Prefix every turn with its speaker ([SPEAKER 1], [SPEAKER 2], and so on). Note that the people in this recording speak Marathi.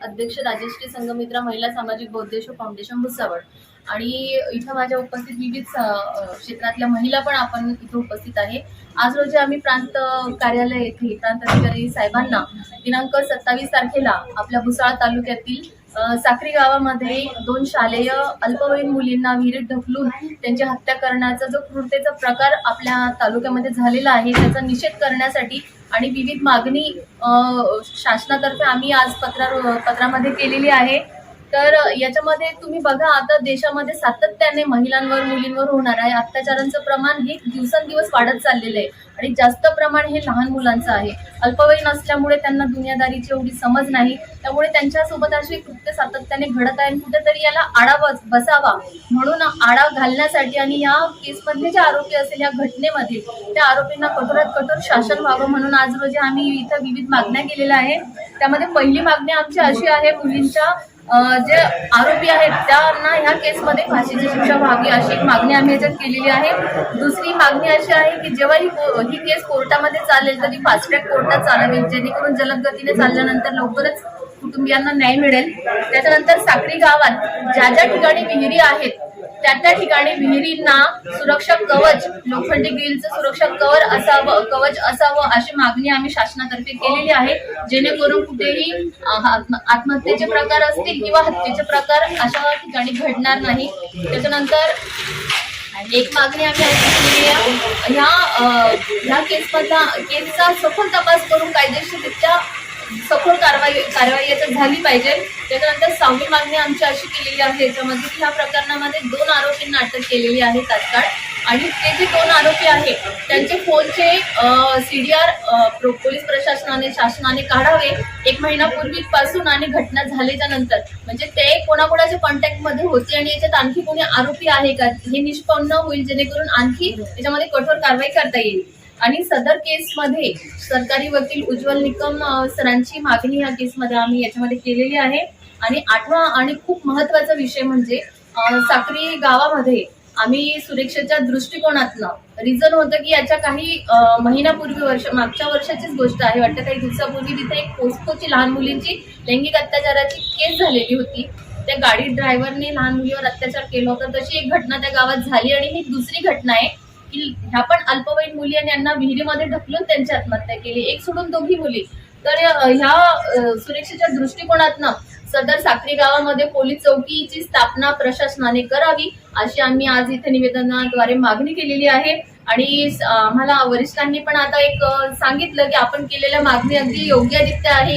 [SPEAKER 1] अध्यक्ष राजश्री संघमित्रा महिला सामाजिक बौद्धेश्वर फाउंडेशन भुसावळ आणि इथं माझ्या उपस्थित विविध क्षेत्रातल्या महिला पण आपण इथे उपस्थित आहे। आज रोजी आम्ही प्रांत कार्यालय येथे प्रांत अधिकारी साहेबांना दिनांक 27 तारखेला आपल्या भुसावळ तालुक्यातील साखरी गावामध्ये 2 शालेय अल्पवयीन मुलींना विहिरीत ढकलून त्यांची हत्या करण्याचा जो क्रूरतेचा प्रकार आपल्या तालुक्यामध्ये झालेला आहे त्याचा निषेध करण्यासाठी आणि विविध मागणी शासनातर्फे आम्ही आज पत्रामध्ये केलेली आहे। तर याच्यामध्ये तुम्ही बघा, आता देशामध्ये सातत्याने महिलांवर मुलींवर होणार आहे अत्याचारांचं प्रमाण हे दिवसेंदिवस वाढत चाललेलं आहे आणि जास्त प्रमाण हे लहान मुलांचं आहे। अल्पवयीन असल्यामुळे त्यांना दुनियादारीची एवढी समज नाही, त्यामुळे त्यांच्यासोबत अशी कृत्य सातत्याने घडत आहे। कुठेतरी याला आळा बसावा म्हणून आळा घालण्यासाठी आणि या केसमधले जे आरोपी असेल या घटनेमध्ये त्या आरोपींना कठोरात कठोर शासन व्हावं म्हणून आज रोजी आम्ही इथं विविध मागण्या केलेल्या आहे। त्यामध्ये पहिली मागणी आमची अशी आहे, मुलींच्या जे आरोपी आहेत त्यांना ह्या केसमध्ये फाशीची शिक्षा व्हावी अशी एक मागणी आम्ही याच्यात केलेली आहे। दुसरी मागणी अशी आहे की जेव्हा ही केस कोर्टामध्ये चालेल तर ती फास्ट ट्रॅक कोर्टात चालावी, जेणेकरून जलद गतीने चालल्यानंतर लवकरच कुटुंबियांना न्याय मिळेल। त्याच्यानंतर साखरी गावात ज्या ज्या ठिकाणी विहिरी आहेत त्या ठिकाणी विहिरींना सुरक्षा कवच, लोखंडी ग्रिलचं सुरक्षा कवच असावं अशी मागणी आम्ही शासनातर्फे केलेली आहे, जेणेकरून कुठेही आत्महत्येचे प्रकार असतील किंवा हत्येचे प्रकार अशा ठिकाणी घडणार नाही। त्याच्यानंतर एक मागणी आम्ही केलेली आहे, ह्या केसचा सखोल तपास करून कायदेशीररित्या सखोल कारवाई याच्यात झाली पाहिजे। त्याच्यानंतर 6वी मागणी आमची अशी केलेली आहे, याच्यामध्ये ह्या प्रकरणामध्ये 2 आरोपींना अटक केलेली आहे तात्काळ, आणि ते जे 2 आरोपी आहेत त्यांचे फोनचे CDR पोलीस प्रशासनाने शासनाने काढावे 1 महिन्यापूर्वीपासून आणि घटना झाल्याच्या नंतर, म्हणजे ते कोणाकोणाच्या कॉन्टॅक्टमध्ये होते आणि याच्यात आणखी कोणी आरोपी आहे का हे निष्पन्न होईल, जेणेकरून आणखी त्याच्यामध्ये कठोर कारवाई करता येईल। आणि सदर केसमध्ये सरकारी वकील उज्ज्वल निकम सरांची मागणी या केसमध्ये आम्ही याच्यामध्ये केलेली आहे। आणि 8वा आणि खूप महत्त्वाचा विषय म्हणजे साखरी गावामध्ये आम्ही सुरक्षेच्या दृष्टिकोनातनं रिझन होतं की याच्या काही महिन्यापूर्वी मागच्या वर्षाचीच गोष्ट आहे, वाटतं काही दिवसापूर्वी तिथे एक पोस्कोची लहान मुलींची लैंगिक अत्याचाराची केस झालेली होती। त्या गाडी ड्रायव्हरने लहान मुलीवर अत्याचार केला होता, तशी एक घटना त्या गावात झाली आणि ही दुसरी घटना आहे की ह्या पण अल्पवयीन मुली आणि यांना विहिरीमध्ये ढकलून त्यांची आत्महत्या केली, एक सोडून 2 मुली। तर ह्या सुरक्षेच्या दृष्टिकोनातनं सदर साखरी गावामध्ये पोलीस चौकीची स्थापना प्रशासनाने करावी अशी आम्ही आज इथे निवेदनाद्वारे मागणी केलेली आहे। आणि आम्हाला वरिष्ठांनी पण आता एक सांगितलं की आपण केलेल्या मागणी अगदी योग्यरित्या आहे।